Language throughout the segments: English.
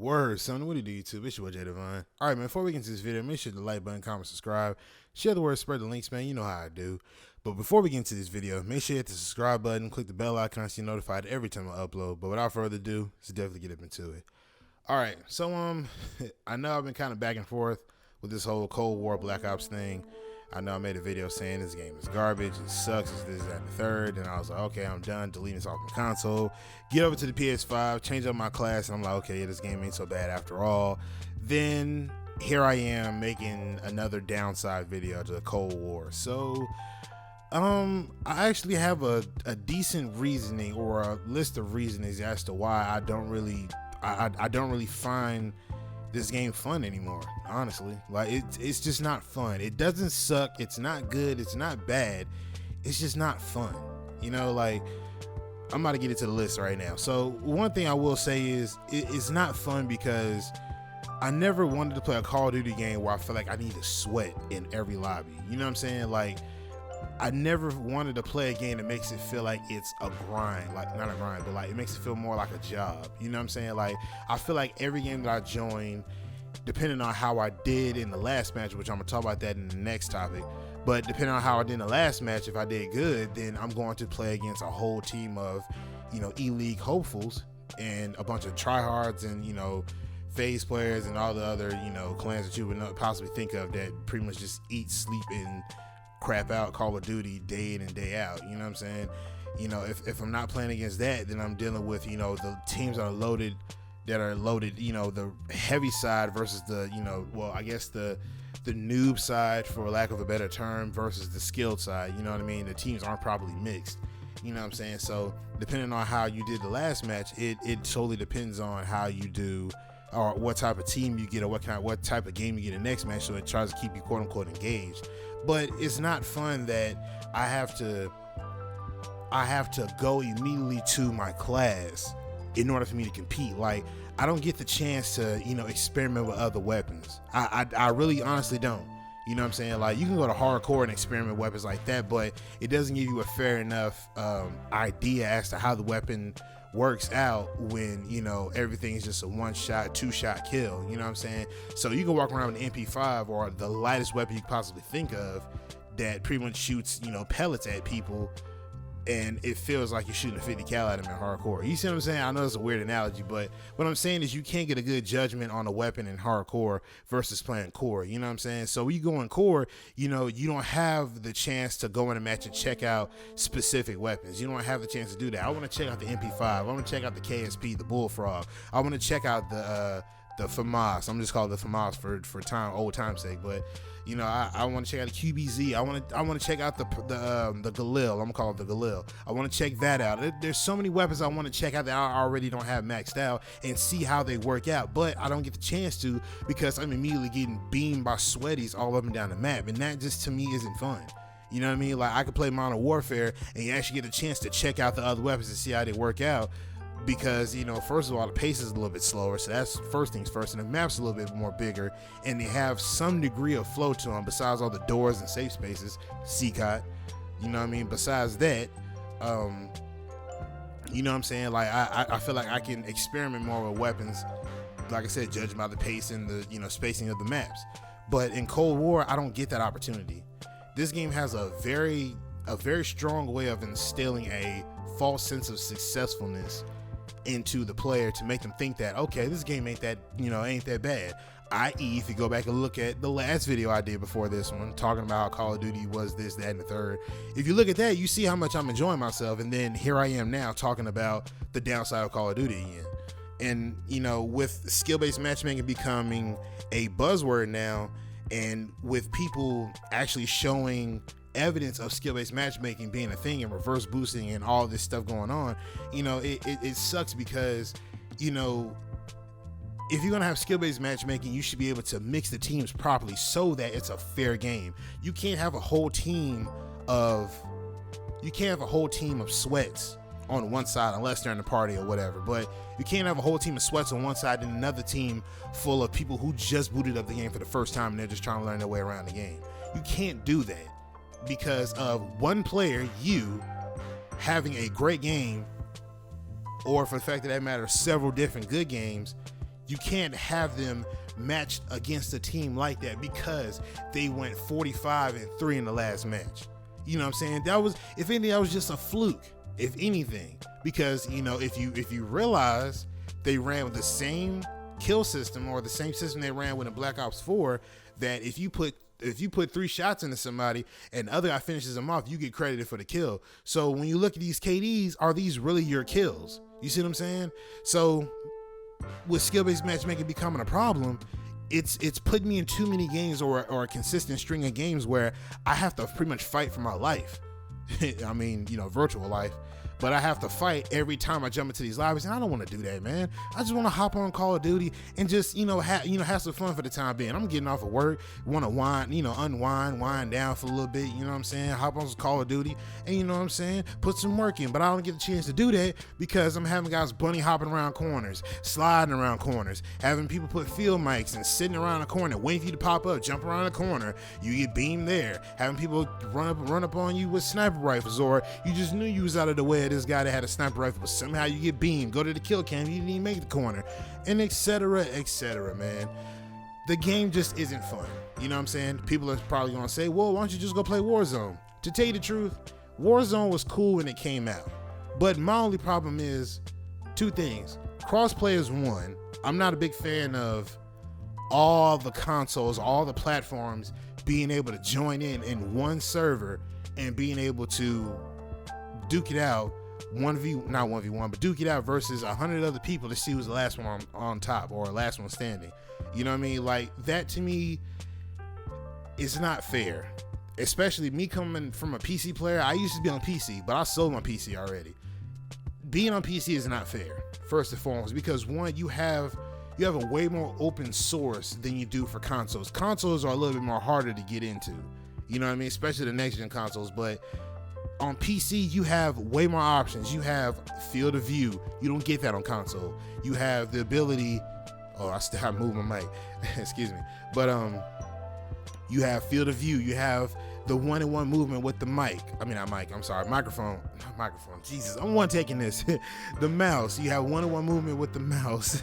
Word, son. What do you do, YouTube? It's your boy, Jay Devon. All right, man, before we get into this video, make sure to like button, comment, subscribe, share the word, spread the links, man. You know how I do. But before we get into this video, make sure you hit the subscribe button, click the bell icon so you're notified every time I upload. But without further ado, let's definitely get up into it. All right, so I know I've been kind of back and forth with this whole Cold War Black Ops thing. I know I made a video saying this game is garbage, it sucks, it's this, that, and the third, and I was like, okay, I'm done, deleting this off my console, get over to the PS5, change up my class, and I'm like, okay, yeah, this game ain't so bad after all. Then here I am making another downside video to the Cold War. So I actually have a decent reasoning, or a list of reasonings as to why I don't really find this game fun anymore. Honestly, like it's just not fun. It doesn't suck, it's not good, it's not bad, it's just not fun, you know. Like, I'm about to get into the list right now. So one thing I will say is it's not fun because I never wanted to play a Call of Duty game where I feel like I need to sweat in every lobby, you know what I'm saying? Like, I never wanted to play a game that makes it feel like it's a grind, like not a grind, but like it makes it feel more like a job. You know what I'm saying? Like, I feel like every game that I join, depending on how I did in the last match, which I'm gonna talk about that in the next topic, but depending on how I did in the last match, if I did good, then I'm going to play against a whole team of, you know, E-League hopefuls and a bunch of tryhards and, you know, phase players and all the other, you know, clans that you would not possibly think of that pretty much just eat, sleep, and crap out Call of Duty day in and day out. You know what I'm saying? You know, if I'm not playing against that, then I'm dealing with, you know, the teams that are loaded, you know, the heavy side versus the, you know, well, I guess the noob side, for lack of a better term, versus the skilled side. You know what I mean? The teams aren't properly mixed. You know what I'm saying? So depending on how you did the last match, it totally depends on how you do, or what type of team you get, or what type of game you get in the next match. So it tries to keep you quote unquote engaged. But it's not fun that I have to go immediately to my class in order for me to compete. Like, I don't get the chance to, you know, experiment with other weapons. I really honestly don't. You know what I'm saying? Like, you can go to hardcore and experiment with weapons like that, but it doesn't give you a fair enough idea as to how the weapon works out when, you know, everything's just a one-shot, two-shot kill. You know what I'm saying? So you can walk around with an MP5 or the lightest weapon you could possibly think of that pretty much shoots, you know, pellets at people, and it feels like you're shooting a 50 cal at them in hardcore. You see what I'm saying? I know it's a weird analogy, but what I'm saying is you can't get a good judgment on a weapon in hardcore versus playing core. You know what I'm saying? So when you go in core, you know, you don't have the chance to go in a match and check out specific weapons. You don't have the chance to do that. I want to check out the MP5. I want to check out the KSP, the Bullfrog. I want to check out the FAMAS. I'm just calling it the FAMAS for old time's sake, but you know, I want to check out the QBZ. I want to check out the Galil. I'm gonna call it the Galil. I want to check that out. There's so many weapons I want to check out that I already don't have maxed out and see how they work out, but I don't get the chance to because I'm immediately getting beamed by sweaties all up and down the map, and that just to me isn't fun. You know what I mean? Like, I could play Modern Warfare and you actually get a chance to check out the other weapons and see how they work out. Because, you know, first of all, the pace is a little bit slower, so that's first things first, and the map's a little bit more bigger, and they have some degree of flow to them besides all the doors and safe spaces, COD, you know what I mean? Besides that, you know what I'm saying? Like, I feel like I can experiment more with weapons, like I said, judging by the pace and the, you know, spacing of the maps. But in Cold War, I don't get that opportunity. This game has a very strong way of instilling a false sense of successfulness into the player to make them think that, okay, this game ain't that bad. I.e., if you go back and look at the last video I did before this one, talking about how Call of Duty was this, that, and the third, if you look at that, you see how much I'm enjoying myself, and then here I am now talking about the downside of Call of Duty again. And, you know, with skill-based matchmaking becoming a buzzword now, and with people actually showing evidence of skill-based matchmaking being a thing and reverse boosting and all this stuff going on, you know, it sucks because, you know, if you're gonna have skill-based matchmaking, you should be able to mix the teams properly so that it's a fair game. You can't have a whole team of sweats on one side unless they're in the party or whatever, but you can't have a whole team of sweats on one side and another team full of people who just booted up the game for the first time and they're just trying to learn their way around the game. You can't do that because of one player, you, having a great game, or for the fact that matters, several different good games. You can't have them matched against a team like that because they went 45-3 in the last match. You know what I'm saying? That was, if anything, that was just a fluke, if anything. Because, you know, if you realize they ran with the same kill system or the same system they ran with in Black Ops 4, that if you put 3 shots into somebody and the other guy finishes them off, you get credited for the kill. So when you look at these KDs, are these really your kills? You see what I'm saying? So with skill-based matchmaking becoming a problem, it's put me in too many games or a consistent string of games where I have to pretty much fight for my life. I mean, you know, virtual life. But I have to fight every time I jump into these lobbies, and I don't want to do that, man. I just want to hop on Call of Duty and just, have some fun for the time being. I'm getting off of work, want to wind down for a little bit, you know what I'm saying? Hop on some Call of Duty, and you know what I'm saying? Put some work in, but I don't get the chance to do that because I'm having guys bunny hopping around corners, sliding around corners, having people put field mics and sitting around a corner, waiting for you to pop up, jump around a corner, you get beamed there, having people run up on you with sniper rifles, or you just knew you was out of the way of this guy that had a sniper rifle, but somehow you get beamed, go to the kill cam, you didn't even make the corner, and etc., man. The game just isn't fun. You know what I'm saying? People are probably gonna say, well, why don't you just go play Warzone? To tell you the truth, Warzone was cool when it came out, but my only problem is 2 things. Crossplay is one. I'm not a big fan of all the consoles, all the platforms being able to join in one server and being able to duke it out, not 1v1, but duke it out versus 100 other people to see who's the last one on top or last one standing. You know what I mean? Like, that to me is not fair. Especially me coming from a PC player. I used to be on PC, but I sold my PC already. Being on PC is not fair, first and foremost, because one, you have a way more open source than you do for consoles. Consoles are a little bit more harder to get into. You know what I mean? Especially the next gen consoles, but on PC, you have way more options. You have field of view. You don't get that on console. You have the ability. Oh, I still have to move my mic. Excuse me. But you have field of view. You have the 1-in-1 movement with the mic. I mean, not mic. I'm sorry, microphone. Jesus, I'm one taking this. The mouse. You have 1-in-1 movement with the mouse.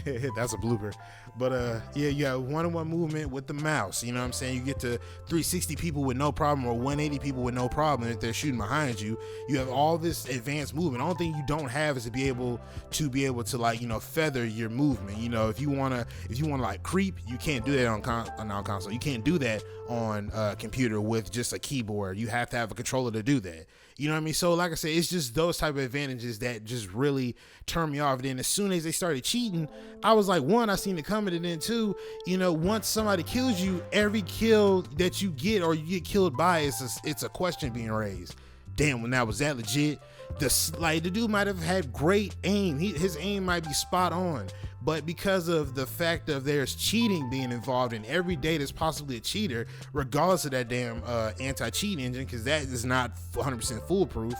That's a blooper. But yeah, you have 1-in-1 movement with the mouse. You know what I'm saying? You get to 360 people with no problem, or 180 people with no problem if they're shooting behind you. You have all this advanced movement. The only thing you don't have is to be able to like, feather your movement. If you wanna like creep, you can't do that on console. You can't do that on computer with just a keyboard. You have to have a controller to do that. You know what I mean? So like I said, it's just those type of advantages that just really turn me off. Then as soon as they started cheating, I was like, one, I seen it coming, and then two, once somebody kills you, every kill that you get or you get killed by, it's a question being raised. Damn, well, now was that legit? The dude might have had great aim. His aim might be spot on, but because of the fact of there's cheating being involved, and every day there's possibly a cheater, regardless of that damn anti-cheat engine, because that is not 100% foolproof.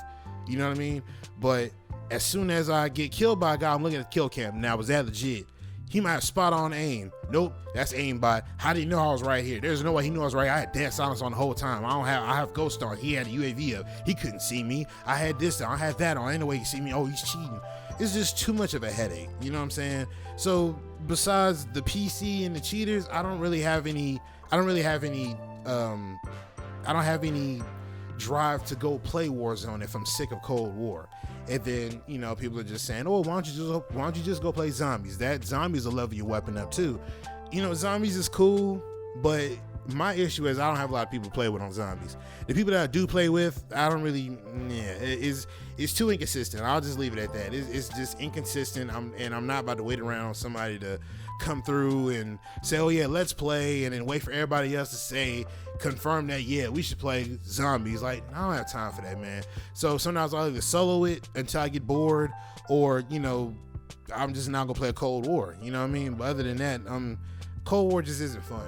You know what I mean? But as soon as I get killed by a guy, I'm looking at the kill cam. Now, was that legit? He might have spot on aim. Nope, that's aimbot. How did he know I was right here? There's no way he knew I was right. I had dead silence on the whole time. I have ghost on. He had a UAV up. He couldn't see me. I had this on. I had that on. Ain't no way he see me. Oh, he's cheating. It's just too much of a headache. You know what I'm saying? So besides the PC and the cheaters, I don't have any drive to go play Warzone if I'm sick of Cold War. And then, people are just saying, oh, why don't you just go play zombies? That zombies will level your weapon up too. Zombies is cool, but my issue is I don't have a lot of people to play with on zombies. The people that I do play with, I don't really, it's too inconsistent. I'll just leave it at that. It's just inconsistent. I'm not about to wait around on somebody to come through and say, oh yeah, let's play, and then wait for everybody else to confirm that, yeah, we should play zombies. Like, I don't have time for that, man. So sometimes I'll either solo it until I get bored, or, I'm just not gonna play a Cold War. You know what I mean? But other than that, Cold War just isn't fun.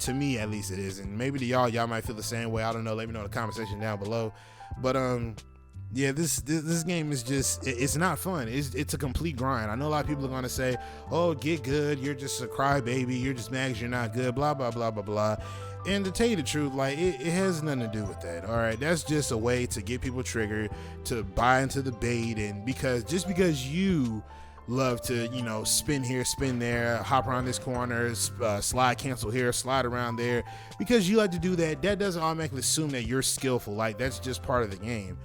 To me, at least, it is. And maybe to y'all might feel the same way. I don't know. Let me know in the comment section down below. But yeah, this game is just, it's not fun. It's a complete grind. I know a lot of people are gonna say, oh, get good, you're just a crybaby, you're just mad because you're not good, blah blah blah blah blah. And to tell you the truth, like, it has nothing to do with that. All right, that's just a way to get people triggered, to buy into the bait. And because you love to, you know, spin here, spin there, hop around this corner, slide cancel here, slide around there. Because you like to do that, that doesn't automatically assume that you're skillful. Like, that's just part of the game.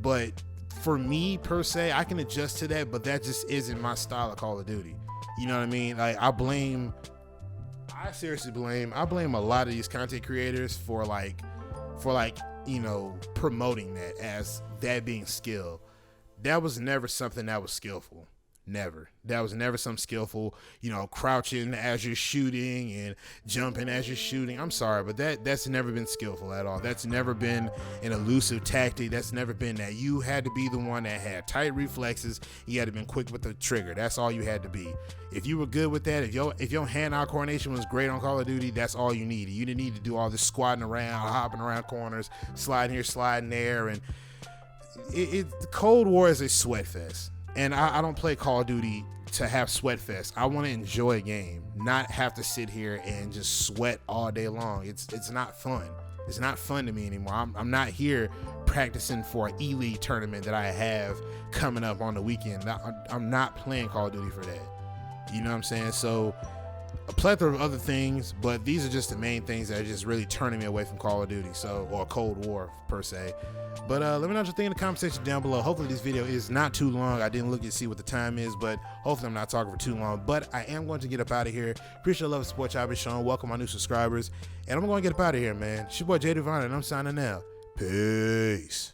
But for me, per se, I can adjust to that, but that just isn't my style of Call of Duty. You know what I mean? Like, I seriously blame a lot of these content creators for like, you know, promoting that as that being skill. That was never something that was skillful. Never. That was never some skillful, you know, crouching as you're shooting and jumping as you're shooting. I'm sorry, but that's never been skillful at all. That's never been an elusive tactic. That's never been that. You had to be the one that had tight reflexes. You had to be quick with the trigger. That's all you had to be. If you were good with that, if your hand-eye coordination was great on Call of Duty, that's all you needed. You didn't need to do all this squatting around, hopping around corners, sliding here, sliding there. And Cold War is a sweat fest. And I don't play Call of Duty to have sweat fest. I want to enjoy a game, not have to sit here and just sweat all day long. It's not fun. It's not fun to me anymore. I'm not here practicing for an E-League tournament that I have coming up on the weekend. I'm not playing Call of Duty for that. You know what I'm saying? So a plethora of other things, but these are just the main things that are just really turning me away from Call of Duty, or Cold War per se. But let me know what you think in the comment section down below. Hopefully this video is not too long. I didn't look to see what the time is, but hopefully I'm not talking for too long. But I am going to get up out of here. Appreciate the love and support y'all been showing. Welcome my new subscribers. And I'm going to get up out of here, man. It's your boy Jay Divine, and I'm signing out. Peace.